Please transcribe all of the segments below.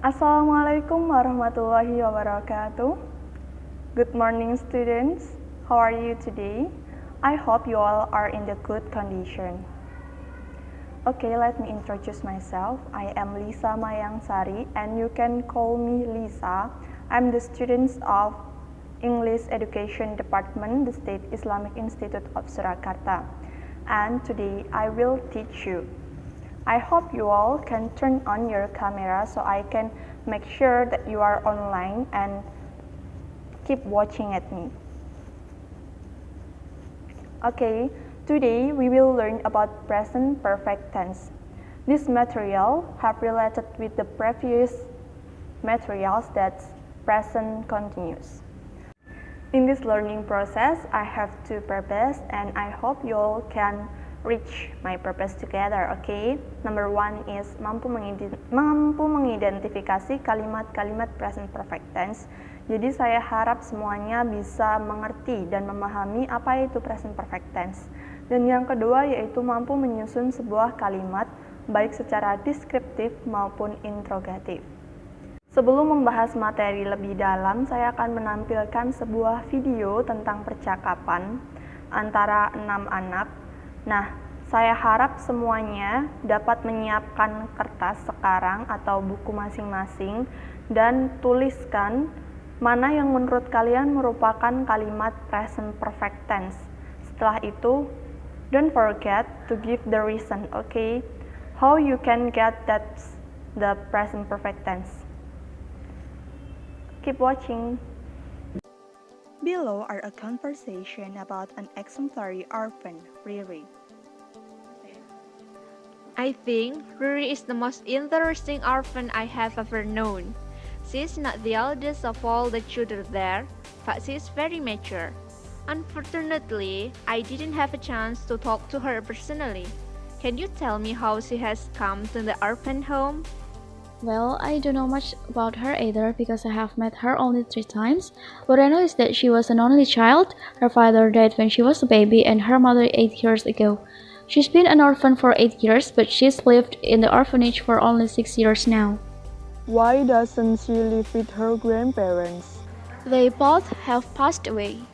Assalamualaikum warahmatullahi wabarakatuh. Good morning, students. How are you today? I hope you all are in the good condition. Okay, let me introduce myself. I am Lisa Mayangsari, and you can call me Lisa. I'm the student of English Education Department, the State Islamic Institute of Surakarta. And today I will teach you. I hope you all can turn on your camera so I can make sure that you are online and keep watching at me. Okay, today we will learn about present perfect tense. This material have related with the previous materials that's present continuous. In this learning process, I have two purposes and I hope you all can reach my purpose together, okay? Number one is mampu mengidentifikasi kalimat-kalimat present perfect tense. Jadi saya harap semuanya bisa mengerti dan memahami apa itu present perfect tense. Dan yang kedua yaitu mampu menyusun sebuah kalimat baik secara deskriptif maupun interrogatif. Sebelum membahas materi lebih dalam, saya akan menampilkan sebuah video tentang percakapan antara 6 anak. Nah, saya harap semuanya dapat menyiapkan kertas sekarang atau buku masing-masing dan tuliskan mana yang menurut kalian merupakan kalimat present perfect tense. Setelah itu, don't forget to give the reason, okay? How you can get that's the present perfect tense. Keep watching. Below are a conversation about an exemplary orphan, Riri. I think Riri is the most interesting orphan I have ever known. She is not the eldest of all the children there, but she is very mature. Unfortunately, I didn't have a chance to talk to her personally. Can you tell me how she has come to the orphan home? Well, I don't know much about her either because I have met her only 3 times. What I know is that she was an only child. Her father died when she was a baby and her mother 8 years ago. She's been an orphan for 8 years, but she's lived in the orphanage for only 6 years now. Why doesn't she live with her grandparents? They both have passed away.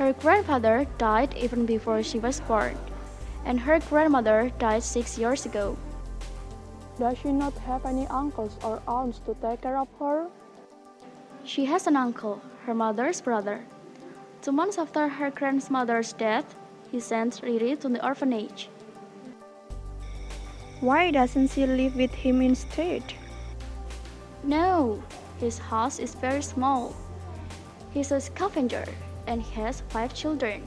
Her grandfather died even before she was born, and her grandmother died 6 years ago. Does she not have any uncles or aunts to take care of her? She has an uncle, her mother's brother. 2 months after her grandmother's death, he sent Riri to the orphanage. Why doesn't she live with him instead? No, his house is very small. He's a scavenger and he has 5 children.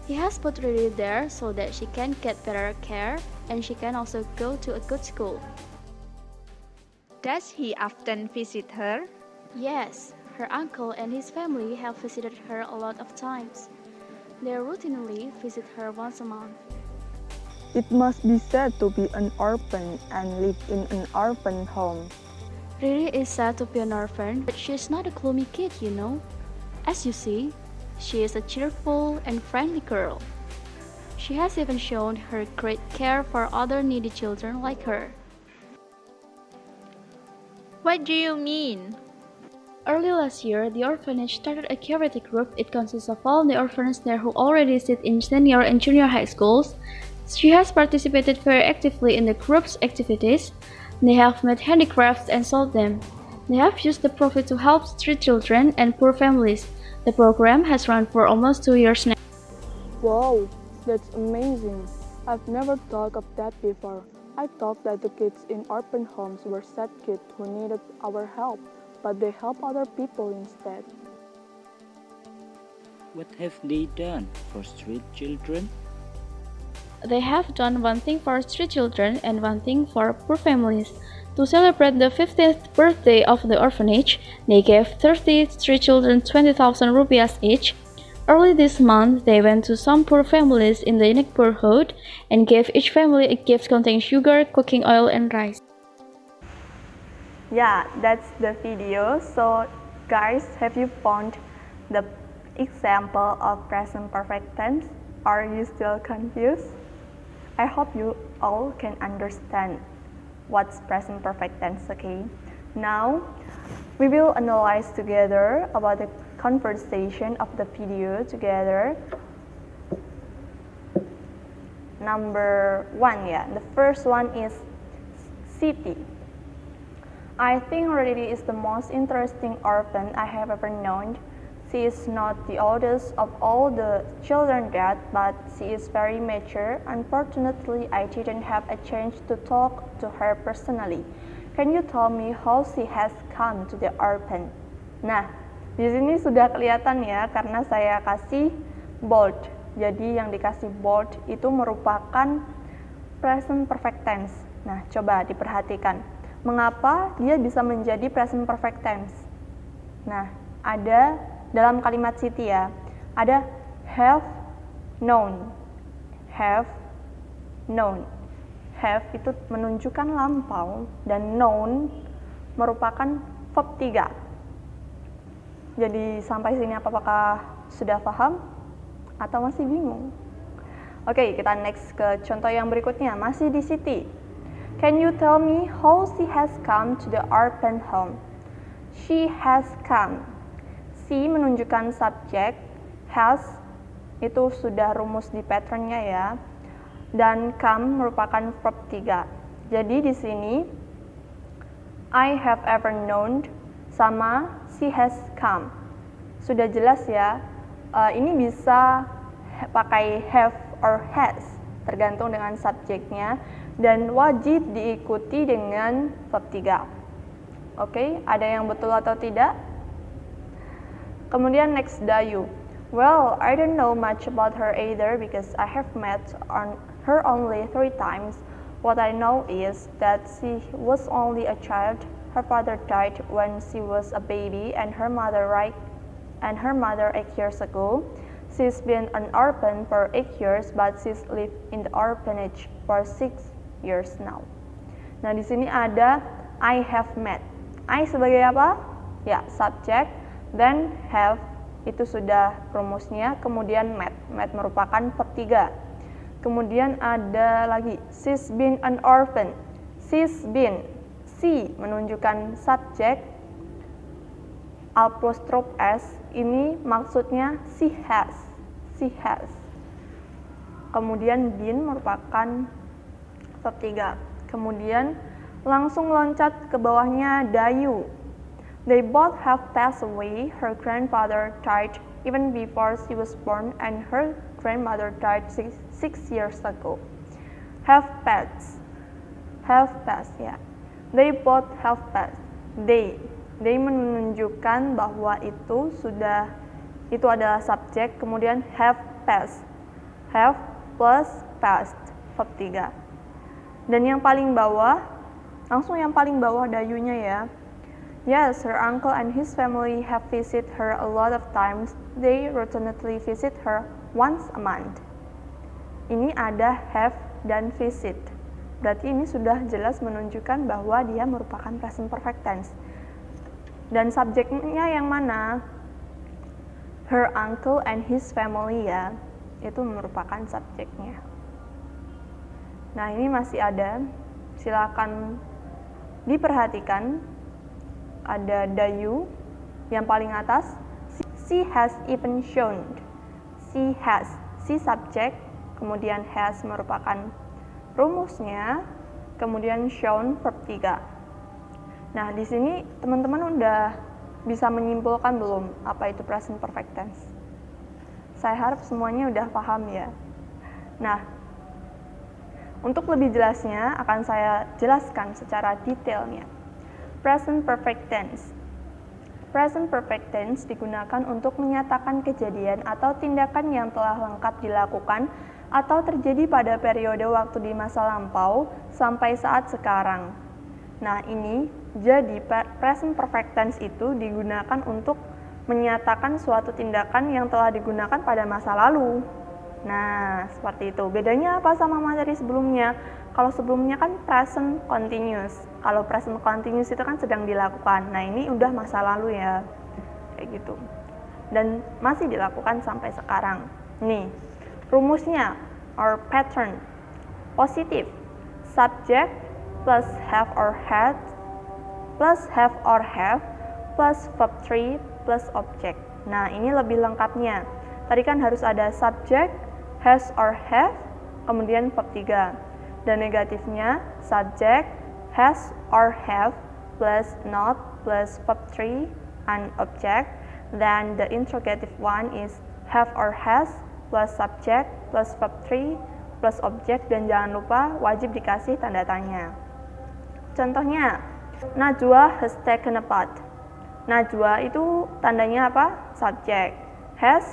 He has put Riri there so that she can get better care and she can also go to a good school. Does he often visit her? Yes, her uncle and his family have visited her a lot of times. They routinely visit her once a month. It must be sad to be an orphan and live in an orphan home. Riri is sad to be an orphan, but she's not a gloomy kid, you know. As you see, she is a cheerful and friendly girl. She has even shown her great care for other needy children like her. What do you mean? Early last year, the orphanage started a charity group. It consists of all the orphans there who already sit in senior and junior high schools. She has participated very actively in the group's activities. They have made handicrafts and sold them. They have used the profit to help street children and poor families. The program has run for almost 2 years now. Wow, that's amazing. I've never thought of that before. I thought that the kids in orphan homes were sad kids who needed our help, but they help other people instead. What have they done for street children? They have done one thing for street children and one thing for poor families. To celebrate the 50th birthday of the orphanage, they gave 30 street children 20,000 rupiahs each. Early this month, they went to some poor families in the neighborhood and gave each family a gift containing sugar, cooking oil, and rice. Yeah, that's the video. So, guys, have you found the example of present perfect tense? Are you still confused? I hope you all can understand what's present perfect tense, okay? Now, we will analyze together about the conversation of the video together. Number 1, the first one is Siti. I think Rarity is the most interesting orphan I have ever known. She is not the oldest of all the children yet, but she is very mature. Unfortunately, I didn't have a chance to talk to her personally. Can you tell me how she has come to the orphan? Nah, di sini sudah kelihatan ya, karena saya kasih bold. Jadi yang dikasih bold itu merupakan present perfect tense. Nah, coba diperhatikan. Mengapa dia bisa menjadi present perfect tense? Nah, ada dalam kalimat Siti ya, ada have known. Have known. Have itu menunjukkan lampau dan known merupakan verb 3. Jadi sampai sini apakah sudah paham atau masih bingung? Oke, kita next ke contoh yang berikutnya, masih di Siti. Can you tell me how she has come to the orphan home? She has come. She menunjukkan subjek, has itu sudah rumus di patternnya ya, dan come merupakan verb 3. Jadi di sini I have ever known sama she has come. Sudah jelas ya. Ini bisa pakai have or has, tergantung dengan subjeknya, dan wajib diikuti dengan verb 3. Oke, ada yang betul atau tidak? Kemudian next, Dayu. Well, I don't know much about her either because I have met her only 3 times. What I know is that she was only a child. Her father died when she was a baby and her mother 8 years ago. She's been an orphan for 8 years, but she's lived in the orphanage for 6 years now. Nah, di sini ada I have met. I sebagai apa? Ya, subjek. Then have itu sudah rumusnya. Kemudian met. Met merupakan verb 3. Kemudian ada lagi she's been an orphan. She's been. She menunjukkan subjek. Apostrophe s ini maksudnya she has. She has. Kemudian been merupakan verb 3. Kemudian langsung loncat ke bawahnya Dayu. They both have passed away. Her grandfather died even before she was born and her grandmother died 6 years ago. Have passed. Have passed ya. They both have passed. They menunjukkan bahwa itu adalah subjek, kemudian have passed. Have plus past, verb 3. Dan yang paling bawah, langsung yang paling bawah Dayunya ya. Yes, her uncle and his family have visited her a lot of times. They routinely visit her once a month. Ini ada have dan visit. Berarti ini sudah jelas menunjukkan bahwa dia merupakan present perfect tense. Dan subjeknya yang mana? Her uncle and his family ya. Itu merupakan subjeknya. Nah, ini masih ada. Silakan diperhatikan. Ada Dayu yang paling atas. She has even shown. She has. She subjek, kemudian has merupakan rumusnya, kemudian shown verb 3. Nah, di sini teman-teman udah bisa menyimpulkan belum apa itu present perfect tense? Saya harap semuanya udah paham ya. Nah, untuk lebih jelasnya akan saya jelaskan secara detailnya. Present perfect tense. Present perfect tense digunakan untuk menyatakan kejadian atau tindakan yang telah lengkap dilakukan atau terjadi pada periode waktu di masa lampau sampai saat sekarang. Nah, ini jadi present perfect tense itu digunakan untuk menyatakan suatu tindakan yang telah digunakan pada masa lalu. Nah, seperti itu. Bedanya apa sama materi sebelumnya? Kalau sebelumnya kan present continuous. Kalau present continuous itu kan sedang dilakukan. Nah, ini udah masa lalu ya. Kayak gitu. Dan masih dilakukan sampai sekarang. Nih, rumusnya or pattern. Positif. Subject plus have or had plus have or have plus verb 3 plus object. Nah, ini lebih lengkapnya. Tadi kan harus ada subject, has or have, kemudian verb 3. Dan negatifnya subject, has or have plus not plus verb 3 and object. Then the interrogative one is have or has plus subject plus verb 3 plus object, dan jangan lupa wajib dikasih tanda tanya. Contohnya, Najwa has taken a bath. Najwa itu tandanya apa? Subject. Has,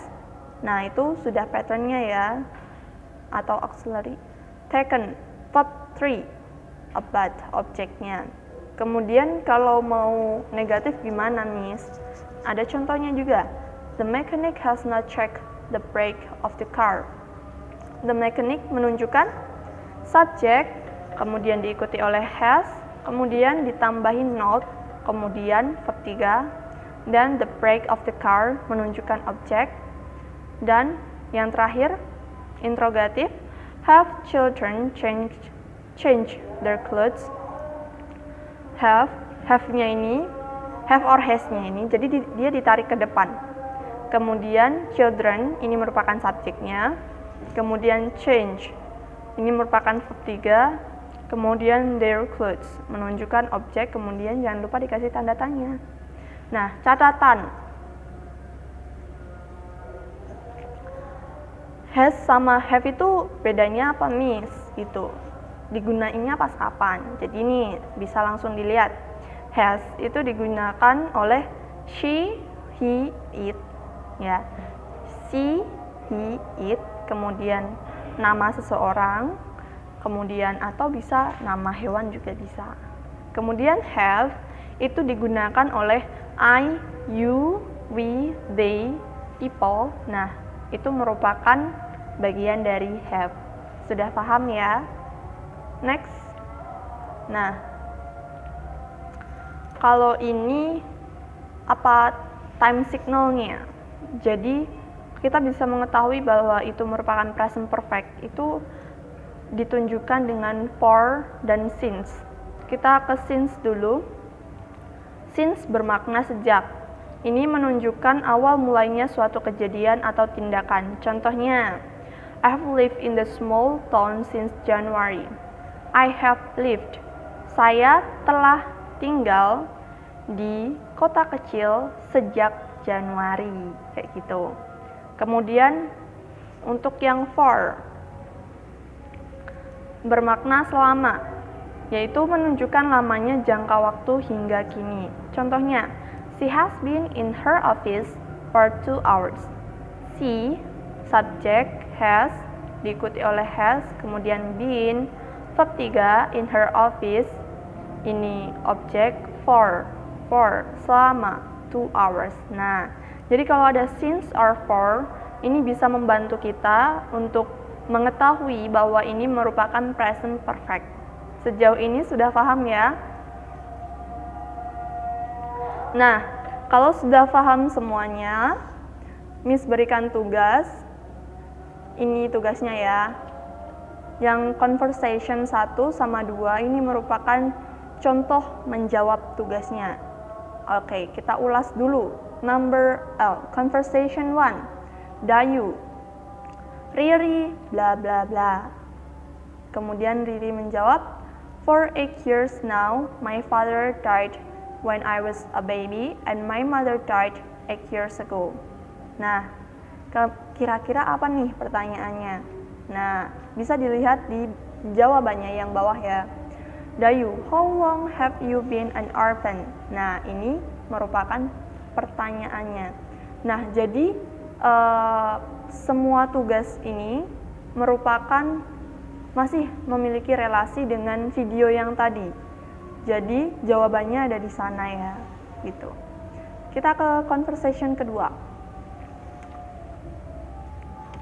nah itu sudah patternnya ya, atau auxiliary. Taken, verb 3, a bath, objeknya. Kemudian kalau mau negatif gimana, Miss? Ada contohnya juga. The mechanic has not checked the brake of the car. The mechanic menunjukkan subject, kemudian diikuti oleh has, kemudian ditambahin not, kemudian verb 3, dan the brake of the car menunjukkan objek, dan yang terakhir interrogatif, have children change their clothes. Have-nya ini, have or has-nya ini, jadi dia ditarik ke depan. Kemudian children ini merupakan subjeknya, kemudian change ini merupakan verb 3, kemudian their clothes menunjukkan objek, kemudian jangan lupa dikasih tanda tanya. Nah, catatan. Has sama have itu bedanya apa, Miss? Itu digunainnya pas kapan? Jadi ini bisa langsung dilihat. Has itu digunakan oleh she, he, it, ya. She, he, it, kemudian nama seseorang, kemudian atau bisa nama hewan juga bisa. Kemudian have itu digunakan oleh I, you, we, they, people. Nah, itu merupakan bagian dari have. Sudah paham ya? Next. Nah, kalau ini apa time signalnya? Jadi kita bisa mengetahui bahwa itu merupakan present perfect itu ditunjukkan dengan for dan since. Kita ke since dulu. Since bermakna sejak. Ini menunjukkan awal mulainya suatu kejadian atau tindakan. Contohnya, I have lived in the small town since January. I have lived. Saya telah tinggal di kota kecil sejak Januari, kayak gitu. Kemudian untuk yang for bermakna selama, yaitu menunjukkan lamanya jangka waktu hingga kini. Contohnya, she has been in her office for 2 hours. She, subject, has, diikuti oleh has, kemudian been, verb 3, in her office, ini objek, for, selama 2 hours. Nah, jadi kalau ada since or for, ini bisa membantu kita untuk mengetahui bahwa ini merupakan present perfect. Sejauh ini sudah paham ya? Nah, kalau sudah paham semuanya, Miss berikan tugas. Ini tugasnya ya. Yang conversation 1 sama 2 ini merupakan contoh menjawab tugasnya. Oke, kita ulas dulu. Conversation 1. Dayu. Riri, bla bla bla. Kemudian Riri menjawab, for 8 years now, my father died when I was a baby and my mother died 8 years ago. Nah, kira-kira apa nih pertanyaannya? Nah, bisa dilihat di jawabannya yang bawah ya. Dayu, how long have you been an orphan? Nah, ini merupakan pertanyaannya. Nah, jadi semua tugas ini merupakan masih memiliki relasi dengan video yang tadi. Jadi jawabannya ada di sana ya, gitu. Kita ke conversation kedua.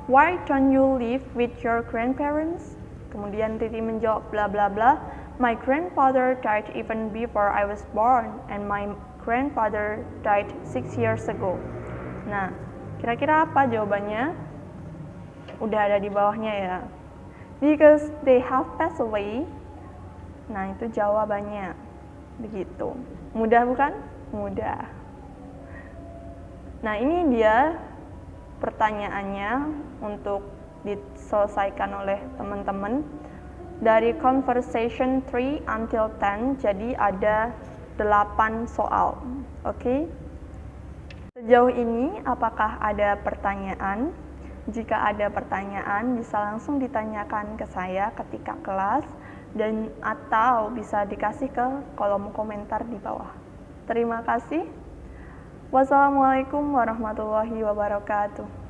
Why don't you live with your grandparents? Kemudian Riri menjawab bla bla bla. My grandfather died even before I was born and my grandfather died 6 years ago. Nah, kira-kira apa jawabannya? Udah ada di bawahnya ya. Because they have passed away. Nah, itu jawabannya. Begitu. Mudah bukan? Mudah. Nah, ini dia pertanyaannya untuk diselesaikan oleh teman-teman. Dari conversation 3 until 10, jadi ada 8 soal. Oke? Sejauh ini, apakah ada pertanyaan? Jika ada pertanyaan, bisa langsung ditanyakan ke saya ketika kelas, dan atau bisa dikasih ke kolom komentar di bawah. Terima kasih. Wassalamualaikum warahmatullahi wabarakatuh.